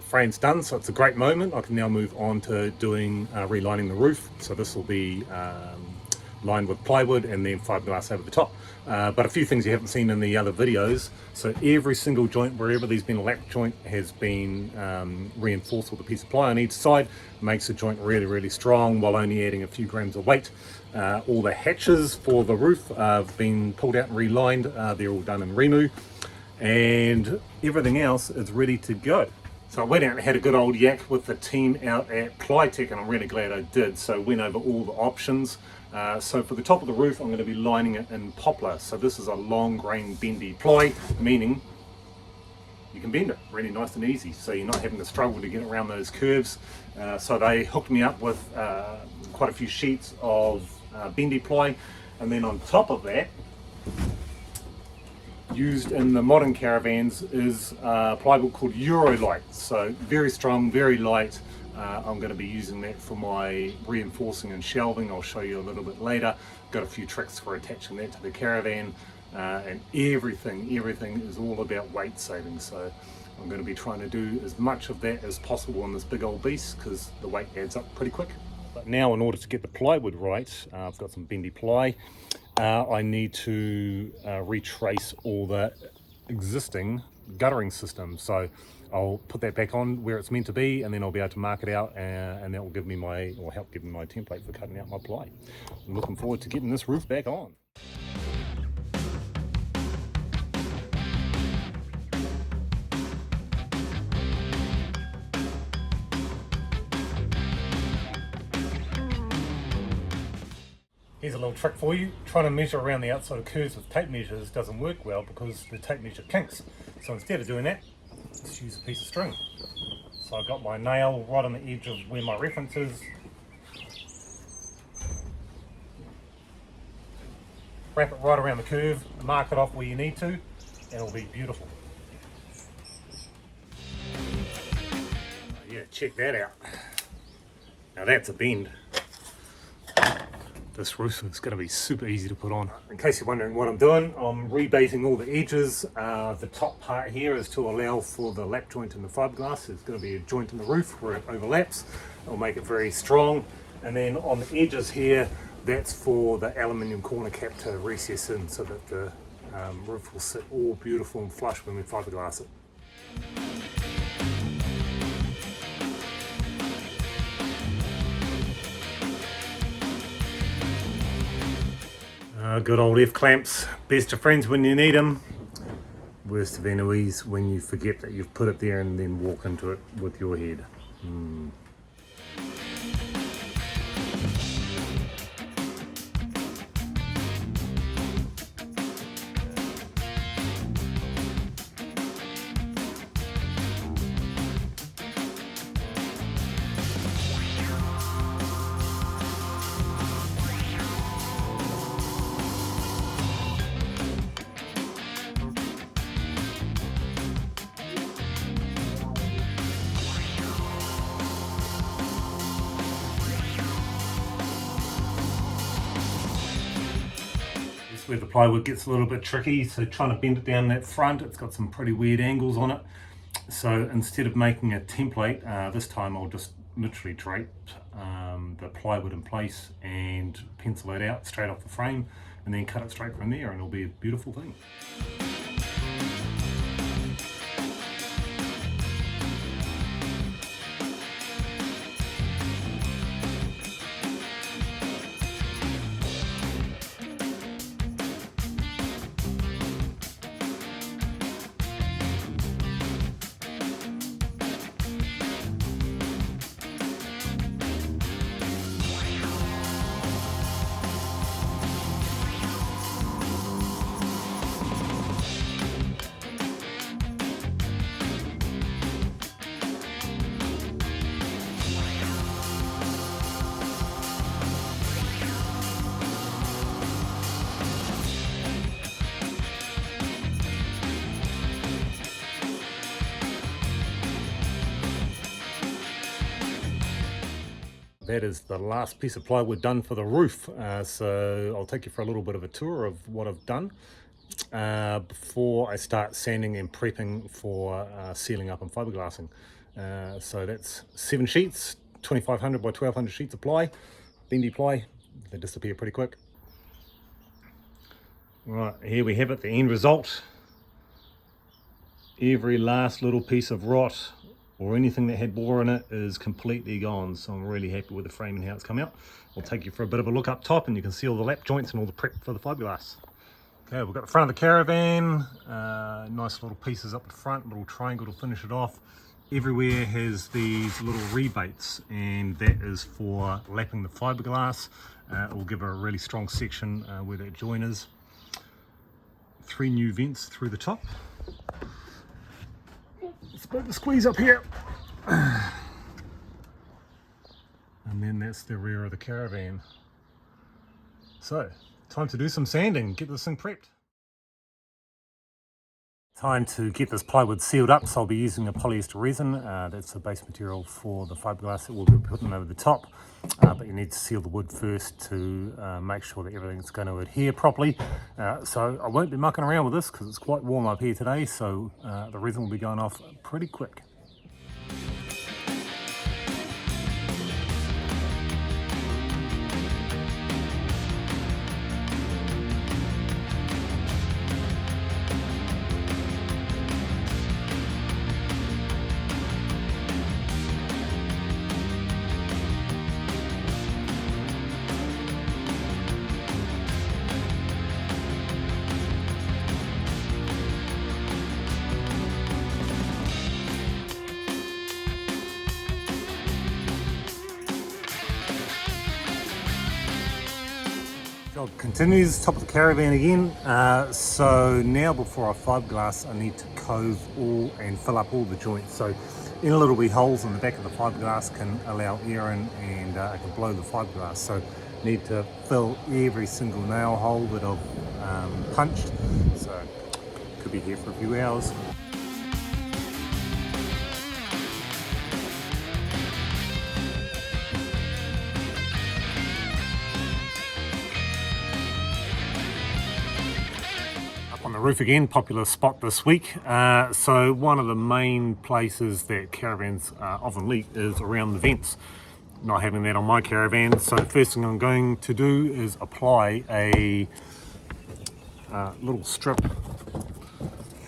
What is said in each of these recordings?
frame's done, so it's a great moment. I can now move on to doing relining the roof. So this will be lined with plywood and then fiberglass over the top. But a few things you haven't seen in the other videos. So every single joint, wherever there's been a lap joint, has been reinforced with a piece of ply on each side. Makes the joint really, really strong while only adding a few grams of weight. All the hatches for the roof have been pulled out and relined. They're all done in Remu. And everything else is ready to go. So I went out and had a good old yak with the team out at Plytech, and I'm really glad I did. So went over all the options. So for the top of the roof, I'm going to be lining it in poplar. So this is a long grain bendy ply, meaning you can bend it really nice and easy. So you're not having to struggle to get around those curves. So they hooked me up with quite a few sheets of bendy ply, and then on top of that, used in the modern caravans is plywood called Eurolite. So very strong, very light. I'm going to be using that for my reinforcing and shelving. I'll show you a little bit later. Got a few tricks for attaching that to the caravan, and everything is all about weight saving. So I'm going to be trying to do as much of that as possible on this big old beast because the weight adds up pretty quick. But now in order to get the plywood right, I've got some bendy ply. I need to retrace all the existing guttering system. So I'll put that back on where it's meant to be, and then I'll be able to mark it out, and that will give me help give me my template for cutting out my ply. I'm looking forward to getting this roof back on. Here's a little trick for you. Trying to measure around the outside of curves with tape measures doesn't work well because the tape measure kinks. So instead of doing that, just use a piece of string. So I've got my nail right on the edge of where my reference is. Wrap it right around the curve, mark it off where you need to, and it'll be beautiful. Yeah, check that out. Now that's a bend. This roof is going to be super easy to put on. In case you're wondering what I'm doing, I'm rebating all the edges. The top part here is to allow for the lap joint in the fiberglass. There's going to be a joint in the roof where it overlaps. It'll make it very strong. And then on the edges here, that's for the aluminium corner cap to recess in so that the roof will sit all beautiful and flush when we fiberglass it. Good old F-clamps, best of friends when you need them, worst of enemies when you forget that you've put it there and then walk into it with your head. Where the plywood gets a little bit tricky, so trying to bend it down that front, it's got some pretty weird angles on it. So instead of making a template, this time I'll just literally drape the plywood in place and pencil it out straight off the frame, and then cut it straight from there, and it'll be a beautiful thing. That is the last piece of plywood done for the roof. So I'll take you for a little bit of a tour of what I've done before I start sanding and prepping for sealing up and fiberglassing. So that's 7 sheets, 2500 by 1200 sheets of ply, bendy ply. They disappear pretty quick. Right, here we have it, the end result. Every last little piece of rot or anything that had bore in it is completely gone, so I'm really happy with the frame and how it's come out. I'll take you for a bit of a look up top and you can see all the lap joints and all the prep for the fiberglass. Okay, we've got the front of the Caravan, nice little pieces up the front, little triangle to finish it off. Everywhere has these little rebates, and that is for lapping the fiberglass. It will give it a really strong section where that joint is. 3 new vents through the top. It's a bit of a squeeze up here. And then that's the rear of the Caravan. So, time to do some sanding, get this thing prepped. Time to get this plywood sealed up, so I'll be using a polyester resin. That's the base material for the fiberglass that we'll be putting over the top. But you need to seal the wood first to make sure that everything's going to adhere properly. So I won't be mucking around with this because it's quite warm up here today, so the resin will be going off pretty quick. Job continues, top of the Caravan again. So now before I fiberglass, I need to cove all and fill up all the joints. So any little wee holes in the back of the fiberglass can allow air in and it can blow the fiberglass. So need to fill every single nail hole that I've punched. So could be here for a few hours. On the roof again, popular spot this week. So one of the main places that caravans often leak is around the vents. Not having that on my Caravan, so the first thing I'm going to do is apply a little strip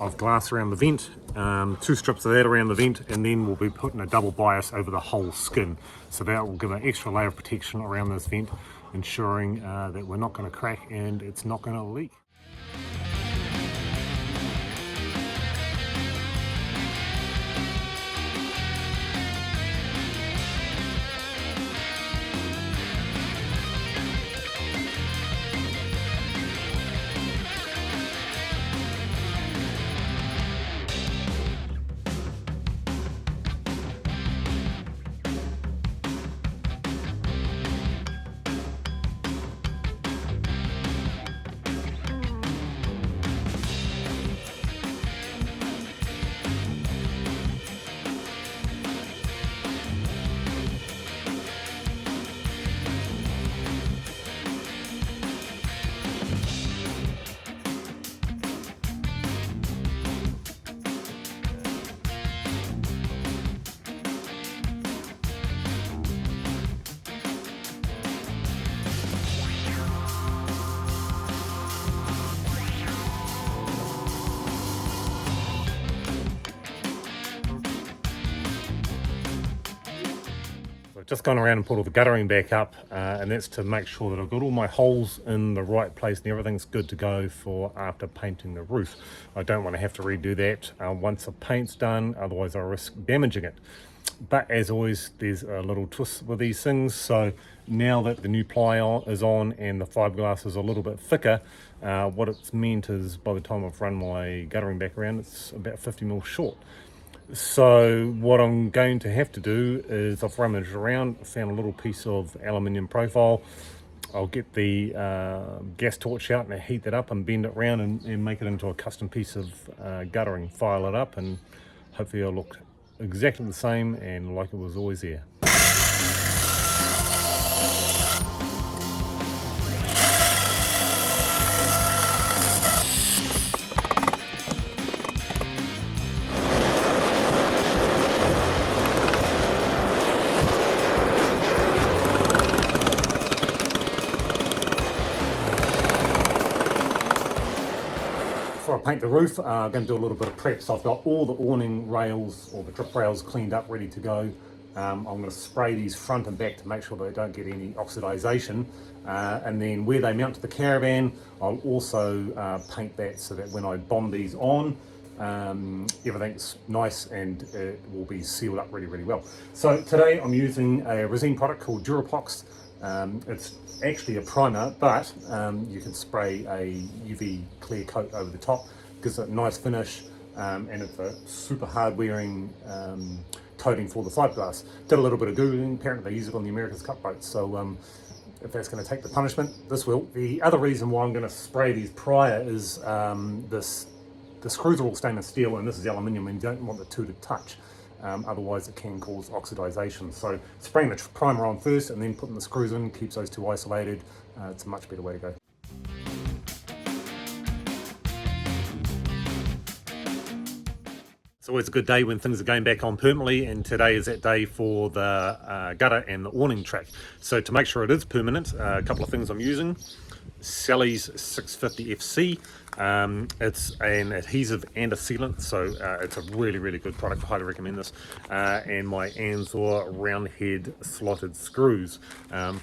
of glass around the vent, 2 strips of that around the vent, and then we'll be putting a double bias over the whole skin. So that will give an extra layer of protection around this vent, ensuring that we're not going to crack and it's not going to leak. Just gone around and put all the guttering back up, and that's to make sure that I've got all my holes in the right place and everything's good to go for after painting the roof. I don't want to have to redo that once the paint's done, otherwise I risk damaging it. But as always, there's a little twist with these things. So now that the new ply is on and the fiberglass is a little bit thicker, what it's meant is by the time I've run my guttering back around, it's about 50mm short. So what I'm going to have to do is I've rummaged around, found a little piece of aluminium profile. I'll get the gas torch out and heat that up and bend it around and make it into a custom piece of guttering, file it up, and hopefully it'll look exactly the same and like it was always there. paint the roof, I'm going to do a little bit of prep. So I've got all the awning rails, or the drip rails cleaned up, ready to go. I'm going to spray these front and back to make sure they don't get any oxidization. And then where they mount to the caravan, I'll also paint that so that when I bond these on, everything's nice and it will be sealed up really well. So today I'm using a resin product called Durepox. It's actually a primer, but you can spray a UV clear coat over the top, gives it a nice finish, and it's a super hard wearing coating for the fiberglass. Did a little bit of Googling, apparently they use it on the America's Cup boats, so if that's going to take the punishment, this will. The other reason why I'm going to spray these prior is the screws are all stainless steel and this is aluminium, and you don't want the two to touch, otherwise it can cause oxidization. So spraying the primer on first and then putting the screws in keeps those two isolated. It's a much better way to go. It's always a good day when things are going back on permanently, and today is that day for the gutter and the awning track. So to make sure it is permanent, a couple of things I'm using. Selleys 650 FC. It's an adhesive and a sealant, so it's a really good product. I highly recommend this. And my Anzor round head slotted screws.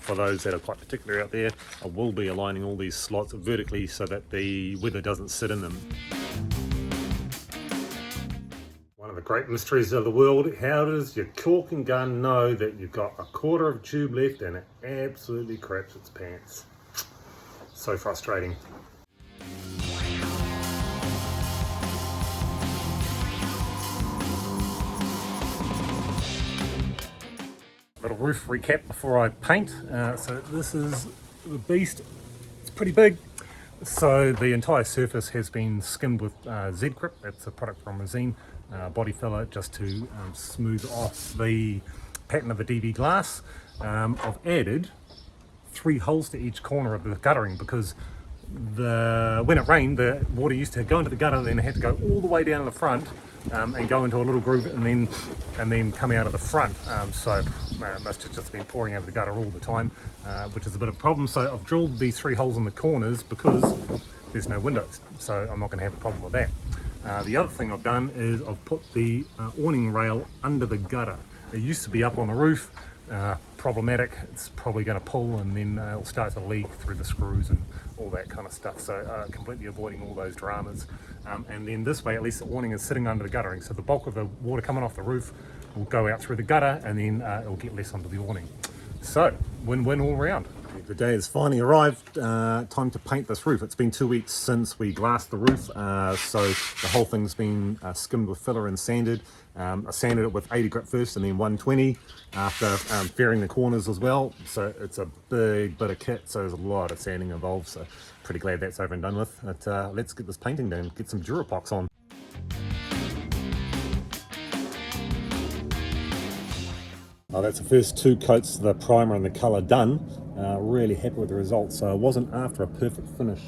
For those that are quite particular out there, I will be aligning all these slots vertically so that the weather doesn't sit in them. One of the great mysteries of the world: how does your caulking gun know that you've got a quarter of tube left and it absolutely craps its pants? So frustrating. Little roof recap before I paint. So this is the beast. It's pretty big. So the entire surface has been skimmed with Z-Grip. It's a product from Resene, body filler, just to smooth off the pattern of the DB glass. I've added 3 holes to each corner of the guttering because when it rained, the water used to go into the gutter, then it had to go all the way down to the front and go into a little groove and then come out of the front. So it must have just been pouring out of the gutter all the time, which is a bit of a problem. So I've drilled these 3 holes in the corners because there's no windows, so I'm not going to have a problem with that. The other thing I've done is I've put the awning rail under the gutter. It used to be up on the roof. Problematic. It's probably going to pull and then it'll start to leak through the screws and all that kind of stuff, so completely avoiding all those dramas. And then this way at least the awning is sitting under the guttering, so the bulk of the water coming off the roof will go out through the gutter and then it'll get less onto the awning. So win-win all around. The day has finally arrived. Time to paint this roof. It's been 2 weeks since we glassed the roof, so the whole thing's been skimmed with filler and sanded. I sanded it with 80 grit first and then 120 after fairing the corners as well. So it's a big bit of kit, so there's a lot of sanding involved, so pretty glad that's over and done with. But let's get this painting done, get some Durepox on. Oh, that's the first 2 coats of the primer and the colour done. Really happy with the results. So I wasn't after a perfect finish.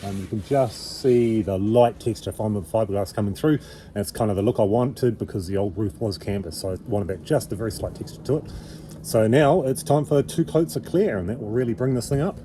You can just see the light texture from the fiberglass coming through. That's kind of the look I wanted because the old roof was canvas, so I wanted that just a very slight texture to it. So now it's time for 2 coats of clear, and that will really bring this thing up.